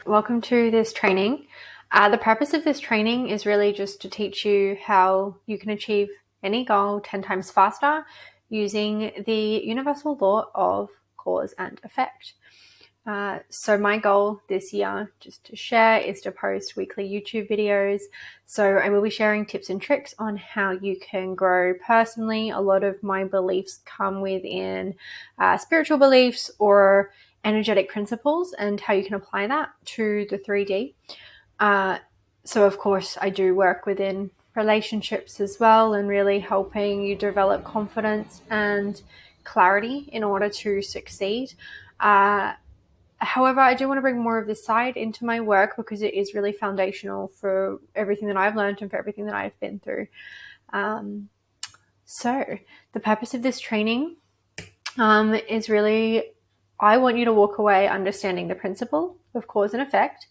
Welcome to this training. The purpose of this training is really just to teach you how you can achieve any goal 10 times faster using the universal law of cause and effect. So my goal this year, just to share, is to post weekly YouTube videos. So I will be sharing tips and tricks on how you can grow personally. A lot of my beliefs come within spiritual beliefs or energetic principles and how you can apply that to the 3D. So of course I do work within relationships as well and really helping you develop confidence and clarity in order to succeed. However, I do want to bring more of this side into my work because it is really foundational for everything that I've learned and for everything that I've been through. So the purpose of this training is really, I want you to walk away understanding the principle of cause and effect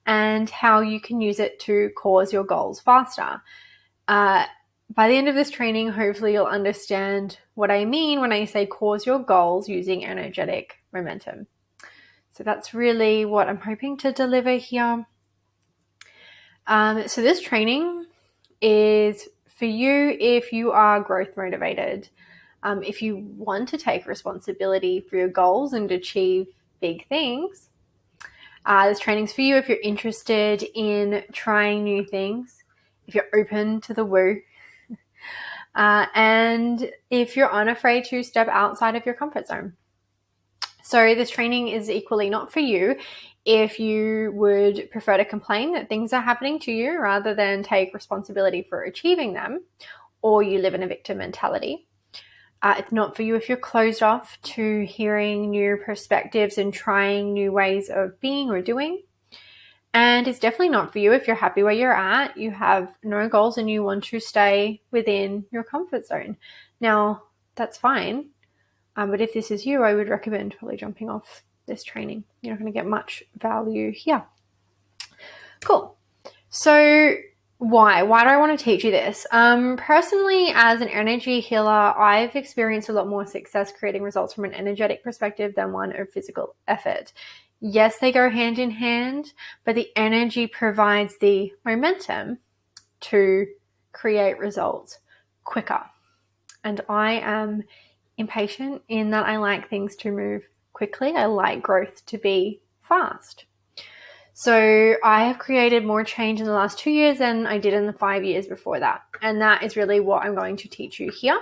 and how you can use it to cause your goals faster. By the end of this training, hopefully you'll understand what I mean when I say cause your goals using energetic momentum. So that's really what I'm hoping to deliver here. So this training is for you if you are growth motivated, if you want to take responsibility for your goals and achieve big things. This training's for you if you're interested in trying new things, if you're open to the woo, and if you're unafraid to step outside of your comfort zone. So this training is equally not for you if you would prefer to complain that things are happening to you rather than take responsibility for achieving them, or you live in a victim mentality. It's not for you if you're closed off to hearing new perspectives and trying new ways of being or doing. And it's definitely not for you if you're happy where you're at, you have no goals and you want to stay within your comfort zone. Now, that's fine. But if this is you, I would recommend probably jumping off this training. You're not going to get much value here. Cool. So why do I want to teach you this? Personally, as an energy healer, I've experienced a lot more success creating results from an energetic perspective than one of physical effort. Yes, they go hand in hand, but the energy provides the momentum to create results quicker. And I am impatient in that I like things to move quickly. I like growth to be fast. So I have created more change in the last 2 years than I did in the 5 years before that. And that is really what I'm going to teach you here.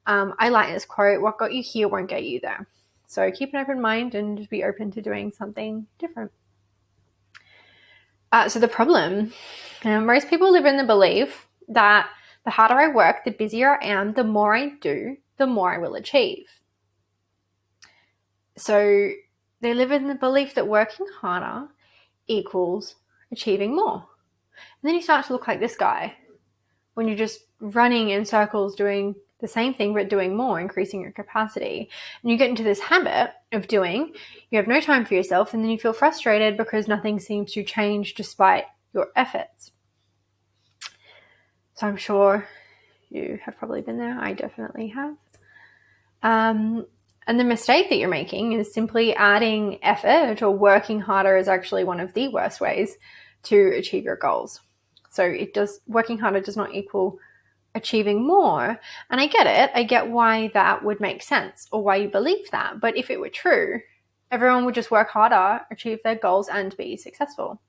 I like this quote, what got you here won't get you there. So keep an open mind and just be open to doing something different. So the problem, most people live in the belief that the harder I work, the busier I am, the more I do, the more I will achieve. So they live in the belief that working harder equals achieving more. And then you start to look like this guy when you're just running in circles doing the same thing but doing more, increasing your capacity. And you get into this habit of doing, you have no time for yourself, and then you feel frustrated because nothing seems to change despite your efforts. So I'm sure you have probably been there. I definitely have. And the mistake that you're making is simply adding effort or working harder is actually one of the worst ways to achieve your goals. So working harder does not equal achieving more. And I get it. I get why that would make sense or why you believe that. But if it were true, everyone would just work harder, achieve their goals, and be successful.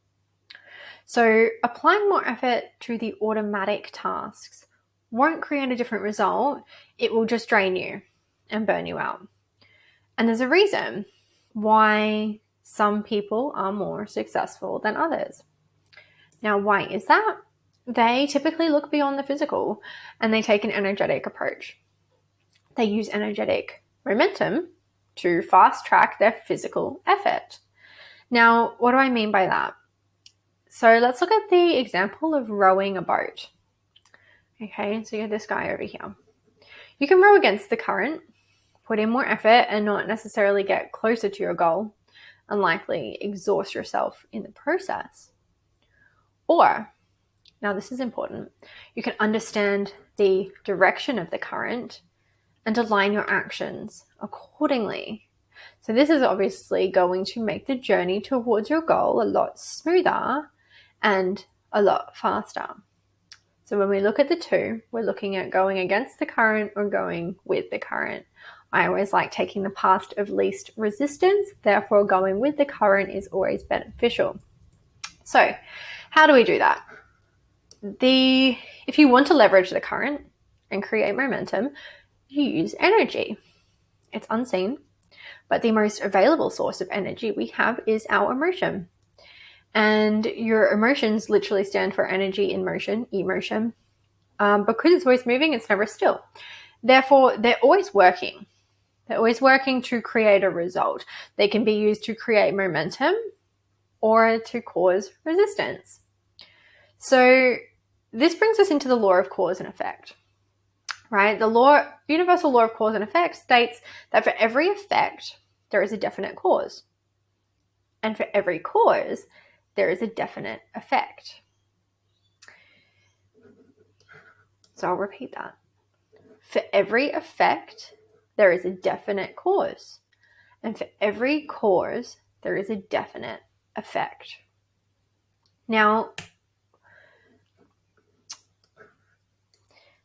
So applying more effort to the automatic tasks won't create a different result. It will just drain you and burn you out. And there's a reason why some people are more successful than others. Now, why is that? They typically look beyond the physical and they take an energetic approach. They use energetic momentum to fast track their physical effort. Now, what do I mean by that? So let's look at the example of rowing a boat. Okay, so you have this guy over here. You can row against the current, put in more effort and not necessarily get closer to your goal and likely exhaust yourself in the process. Or, now this is important, you can understand the direction of the current and align your actions accordingly. So this is obviously going to make the journey towards your goal a lot smoother and a lot faster. So when we look at the two, we're looking at going against the current or going with the current. I always like taking the path of least resistance, therefore going with the current is always beneficial. So how do we do that? If you want to leverage the current and create momentum, you use energy. It's unseen, but the most available source of energy we have is our emotion. And your emotions literally stand for energy in motion, emotion. Because it's always moving, it's never still. Therefore, they're always working. They're always working to create a result. They can be used to create momentum or to cause resistance. So this brings us into the law of cause and effect, right? The universal law of cause and effect states that for every effect, there is a definite cause. And for every cause, there is a definite effect. So I'll repeat that. For every effect, there is a definite cause. And for every cause, there is a definite effect. Now,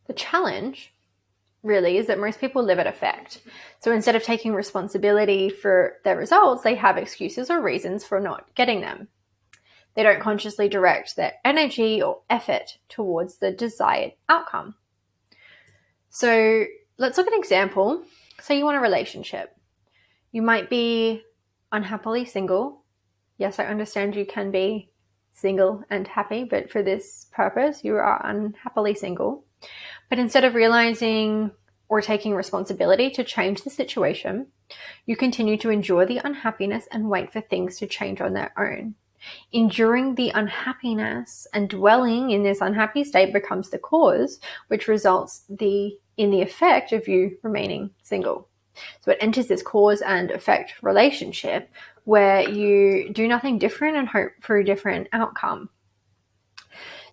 the challenge really is that most people live at effect. So instead of taking responsibility for their results, they have excuses or reasons for not getting them. They don't consciously direct their energy or effort towards the desired outcome. So let's look at an example. Say you want a relationship. You might be unhappily single. Yes, I understand you can be single and happy, but for this purpose, you are unhappily single. But instead of realizing or taking responsibility to change the situation, you continue to endure the unhappiness and wait for things to change on their own. Enduring the unhappiness and dwelling in this unhappy state becomes the cause, which results in the effect of you remaining single. So it enters this cause and effect relationship where you do nothing different and hope for a different outcome.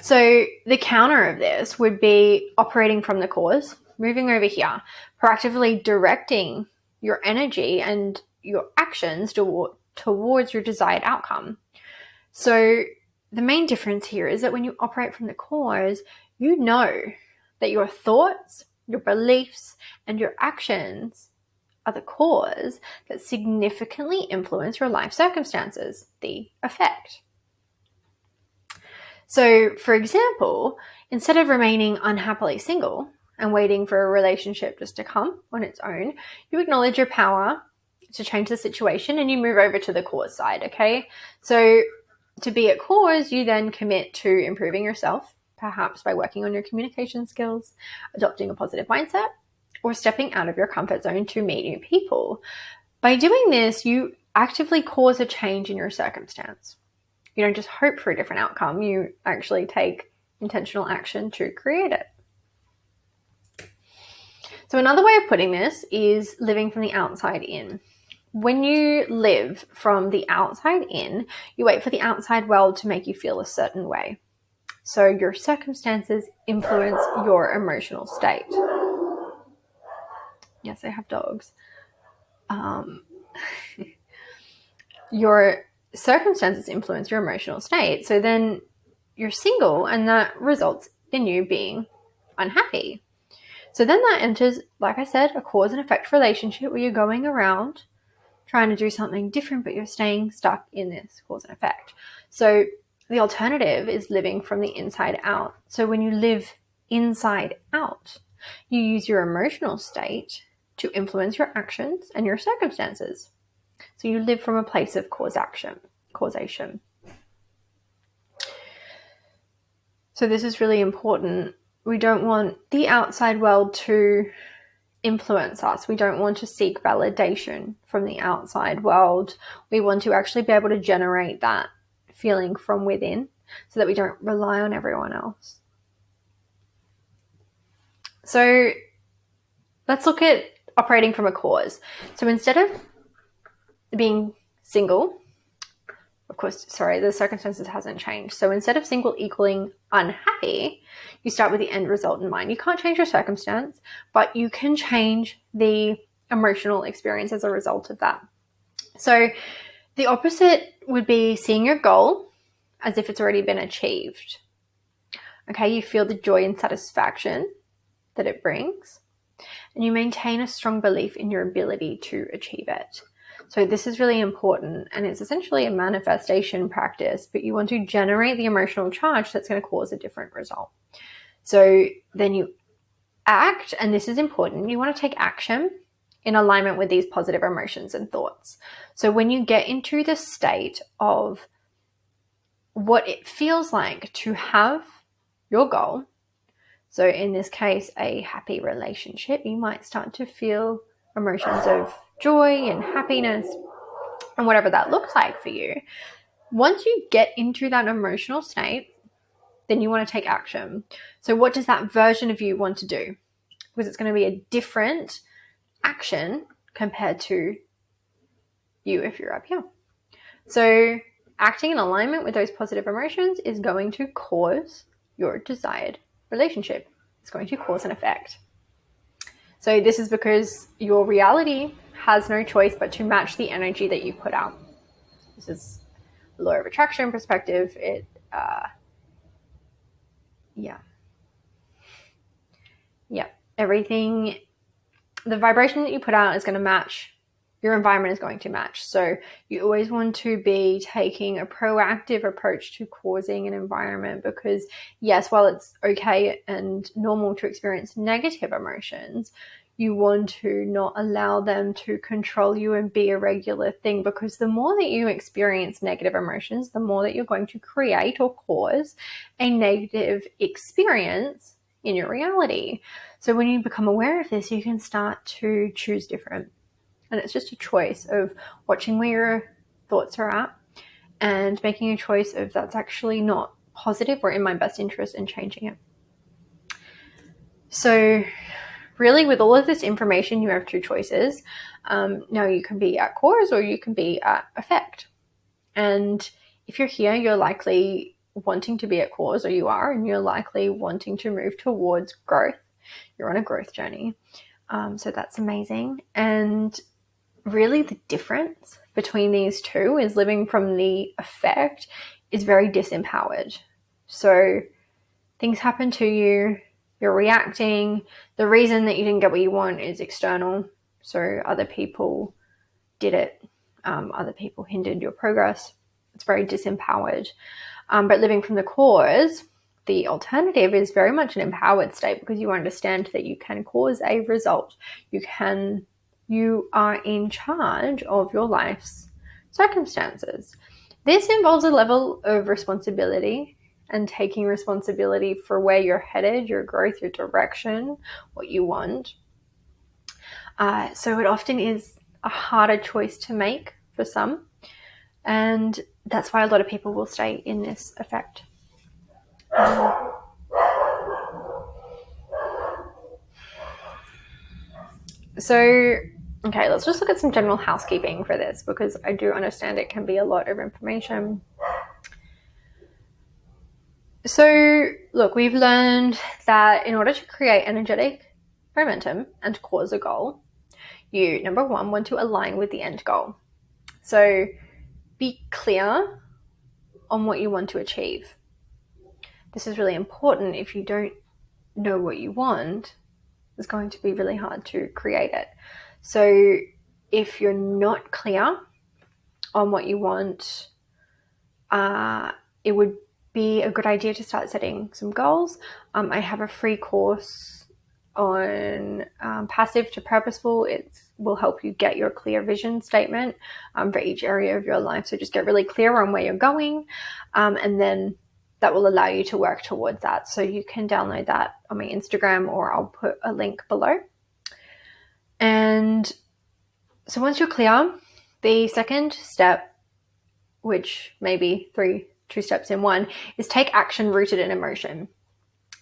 So the counter of this would be operating from the cause, moving over here, proactively directing your energy and your actions towards your desired outcome. So the main difference here is that when you operate from the cause, you know that your thoughts, your beliefs, and your actions are the cause that significantly influence your life circumstances, the effect. So, for example, instead of remaining unhappily single and waiting for a relationship just to come on its own, you acknowledge your power to change the situation and you move over to the cause side, okay? So, to be at cause, you then commit to improving yourself, perhaps by working on your communication skills, adopting a positive mindset, or stepping out of your comfort zone to meet new people. By doing this, you actively cause a change in your circumstance. You don't just hope for a different outcome, you actually take intentional action to create it. So another way of putting this is living from the outside in. When you live from the outside in, you wait for the outside world to make you feel a certain way. So your circumstances influence your emotional state. Yes, I have dogs. Your circumstances influence your emotional state. So then you're single and that results in you being unhappy. So then that enters, like I said, a cause and effect relationship where you're going around trying to do something different, but you're staying stuck in this cause and effect. So the alternative is living from the inside out. So when you live inside out, you use your emotional state to influence your actions and your circumstances. So you live from a place of causation. So this is really important. We don't want the outside world to influence us. We don't want to seek validation from the outside world. We want to actually be able to generate that feeling from within so that we don't rely on everyone else. So let's look at operating from a cause. So instead of being single, of course, the circumstances hasn't changed. So instead of single equaling unhappy, you start with the end result in mind. You can't change your circumstance, but you can change the emotional experience as a result of that. So the opposite would be seeing your goal as if it's already been achieved. Okay, you feel the joy and satisfaction that it brings, and you maintain a strong belief in your ability to achieve it. So this is really important, and it's essentially a manifestation practice, but you want to generate the emotional charge that's going to cause a different result. So then you act, and this is important, you want to take action in alignment with these positive emotions and thoughts. So when you get into the state of what it feels like to have your goal, so in this case, a happy relationship, you might start to feel emotions of joy and happiness and whatever that looks like for you. Once you get into that emotional state, then you want to take action. So what does that version of you want to do? Because it's going to be a different action compared to you if you're up here. So acting in alignment with those positive emotions is going to cause your desired relationship. It's going to cause an effect. So this is because your reality has no choice but to match the energy that you put out. This is the law of attraction perspective. Everything, the vibration that you put out is going to match, your environment is going to match. So you always want to be taking a proactive approach to causing an environment, because yes, while it's okay and normal to experience negative emotions, you want to not allow them to control you and be a regular thing, because the more that you experience negative emotions, the more that you're going to create or cause a negative experience in your reality. So when you become aware of this, you can start to choose different. And it's just a choice of watching where your thoughts are at and making a choice of that's actually not positive or in my best interest and changing it. So really, with all of this information, you have two choices. Now you can be at cause or you can be at effect. And if you're here, you're likely wanting to be at cause, or you are, and you're likely wanting to move towards growth. You're on a growth journey. So that's amazing. And really the difference between these two is living from the effect is very disempowered. So things happen to you, you're reacting. The reason that you didn't get what you want is external. So other people did it. Other people hindered your progress. It's very disempowered. But living from the cause, the alternative is very much an empowered state, because you understand that you can cause a result. You are in charge of your life's circumstances. This involves a level of responsibility and taking responsibility for where you're headed, your growth, your direction, what you want. So it often is a harder choice to make for some. And that's why a lot of people will stay in this effect. Okay, let's just look at some general housekeeping for this, because I do understand it can be a lot of information. So look, we've learned that in order to create energetic momentum and to cause a goal, you, number one, want to align with the end goal. So be clear on what you want to achieve. This is really important. If you don't know what you want, it's going to be really hard to create it. So if you're not clear on what you want, it would be a good idea to start setting some goals. I have a free course on passive to purposeful. It will help you get your clear vision statement for each area of your life. So just get really clear on where you're going, and then that will allow you to work towards that. So you can download that on my Instagram, or I'll put a link below. And so once you're clear, the second step, which may be two steps in one, is take action rooted in emotion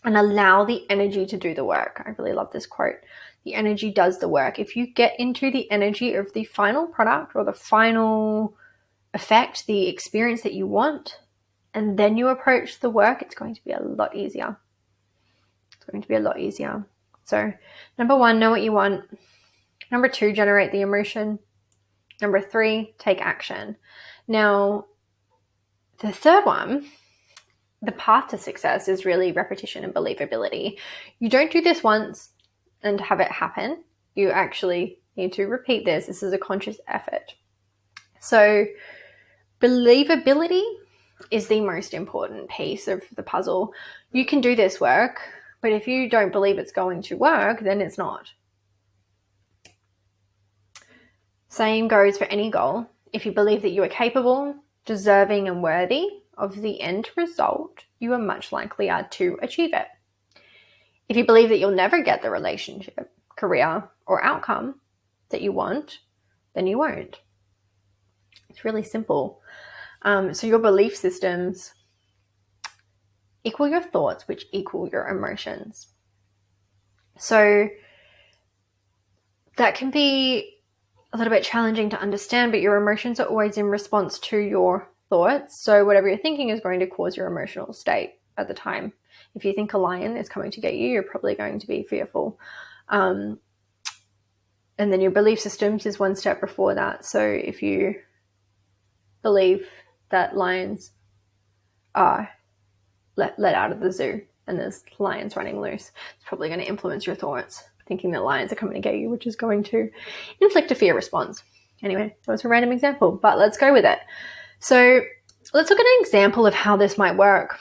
and allow the energy to do the work. I really love this quote. The energy does the work. If you get into the energy of the final product or the final effect, the experience that you want, and then you approach the work, it's going to be a lot easier. It's going to be a lot easier. So number one, know what you want. Number two, generate the emotion. Number 3, take action. Now, the third one, the path to success, is really repetition and believability. You don't do this once and have it happen. You actually need to repeat this. This is a conscious effort. So believability is the most important piece of the puzzle. You can do this work, but if you don't believe it's going to work, then it's not. Same goes for any goal. If you believe that you are capable, deserving, and worthy of the end result, you are much likelier to achieve it. If you believe that you'll never get the relationship, career, or outcome that you want, then you won't. It's really simple. So your belief systems equal your thoughts, which equal your emotions. So that can be a little bit challenging to understand, but your emotions are always in response to your thoughts. So whatever you're thinking is going to cause your emotional state at the time. If you think a lion is coming to get you, you're probably going to be fearful. And then your belief systems is one step before that. So if you believe that lions are let out of the zoo and there's lions running loose, it's probably going to influence your thoughts, thinking that lions are coming to get you, which is going to inflict a fear response. Anyway, that was a random example, but let's go with it. So let's look at an example of how this might work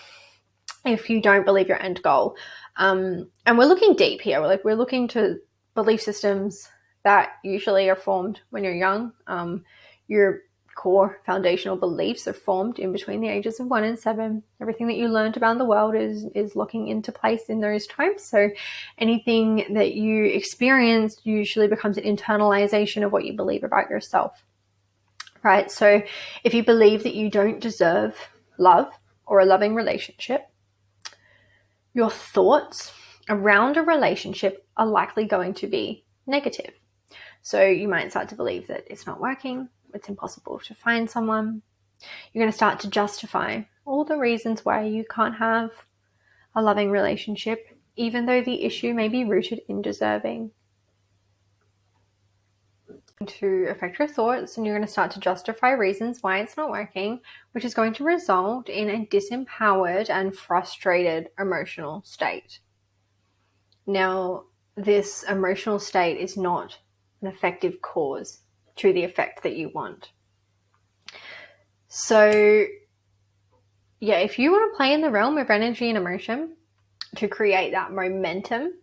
if you don't believe your end goal. And we're looking deep here. We're looking to belief systems that usually are formed when you're young. Your core foundational beliefs are formed in between the ages of 1 and 7. Everything that you learned about the world is locking into place in those times. So anything that you experience usually becomes an internalization of what you believe about yourself, right? So if you believe that you don't deserve love or a loving relationship, your thoughts around a relationship are likely going to be negative. So you might start to believe that it's not working, it's impossible to find someone. You're going to start to justify all the reasons why you can't have a loving relationship, even though the issue may be rooted in deserving. To affect your thoughts, and you're going to start to justify reasons why it's not working, which is going to result in a disempowered and frustrated emotional state. Now, this emotional state is not an effective cause to the effect that you want. So, yeah, if you want to play in the realm of energy and emotion to create that momentum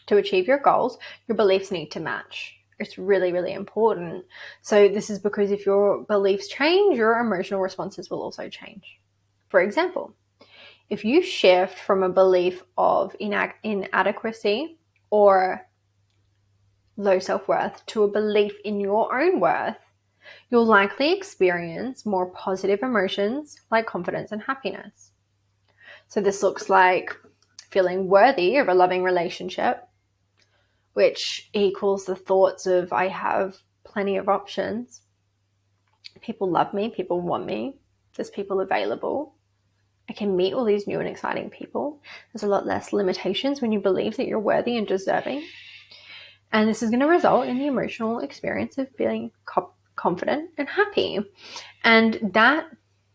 to achieve your goals, your beliefs need to match. It's really, really important. So this is because if your beliefs change, your emotional responses will also change. For example, if you shift from a belief of inadequacy or low self-worth to a belief in your own worth, you'll likely experience more positive emotions like confidence and happiness. So this looks like feeling worthy of a loving relationship, which equals the thoughts of I have plenty of options. People love me, people want me, there's people available. I can meet all these new and exciting people. There's a lot less limitations when you believe that you're worthy and deserving. And this is going to result in the emotional experience of feeling confident and happy. And that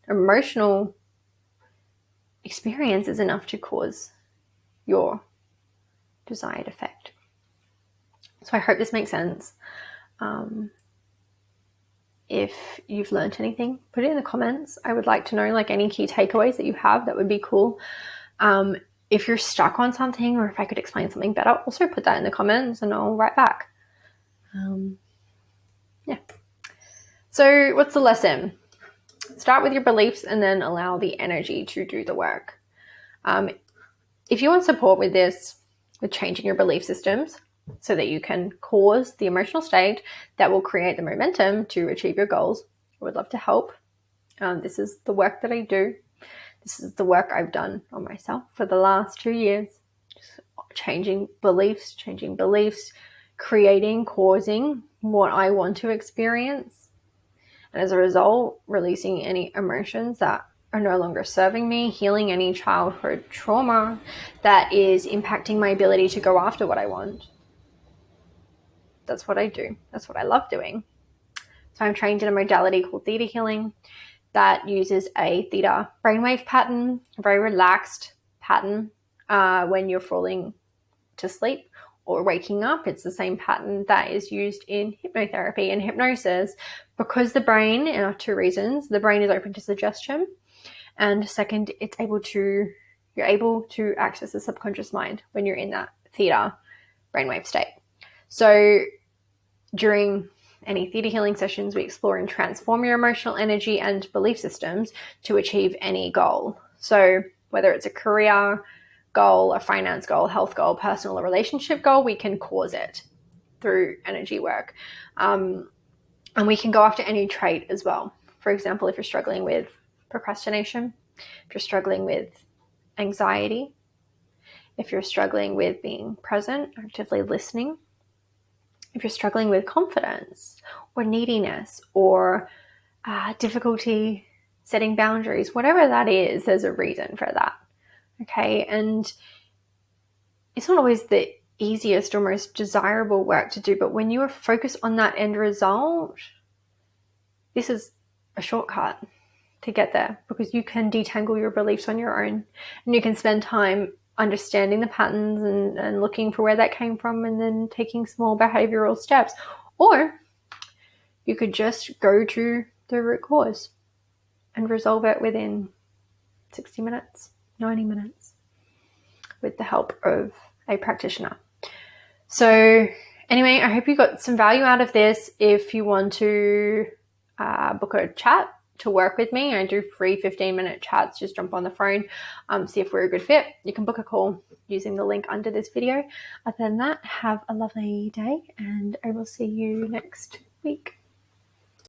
emotional experience is enough to cause your desired effect. So I hope this makes sense. If you've learned anything, put it in the comments. I would like to know any key takeaways that you have. That would be cool. If you're stuck on something, or if I could explain something better, also put that in the comments and I'll write back. Yeah. So what's the lesson? Start with your beliefs and then allow the energy to do the work. If you want support with this, with changing your belief systems so that you can cause the emotional state that will create the momentum to achieve your goals, I would love to help. This is the work that I do. This is the work I've done on myself for the last 2 years. Just changing beliefs, causing what I want to experience. And as a result, releasing any emotions that are no longer serving me, healing any childhood trauma that is impacting my ability to go after what I want. That's what I do. That's what I love doing. So I'm trained in a modality called theta healing that uses a theta brainwave pattern, a very relaxed pattern when you're falling to sleep or waking up. It's the same pattern that is used in hypnotherapy and hypnosis, because the brain, two reasons: the brain is open to suggestion, and second, you're able to access the subconscious mind when you're in that theta brainwave state. So during any theta healing sessions, we explore and transform your emotional energy and belief systems to achieve any goal. So whether it's a career goal, a finance goal, health goal, personal or relationship goal, we can cause it through energy work. And we can go after any trait as well. For example, if you're struggling with procrastination, if you're struggling with anxiety, if you're struggling with being present, actively listening, if you're struggling with confidence or neediness or difficulty setting boundaries, whatever that is, there's a reason for that. Okay, and it's not always the easiest or most desirable work to do, but when you are focused on that end result, this is a shortcut to get there, because you can detangle your beliefs on your own, and you can spend time understanding the patterns and looking for where that came from, and then taking small behavioral steps. Or you could just go to the root cause and resolve it within 60 minutes, 90 minutes, with the help of a practitioner. So anyway, I hope you got some value out of this. If you want to book a chat to work with me, I do free 15-minute chats. Just jump on the phone, see if we're a good fit. You can book a call using the link under this video. Other than that, have a lovely day, and I will see you next week.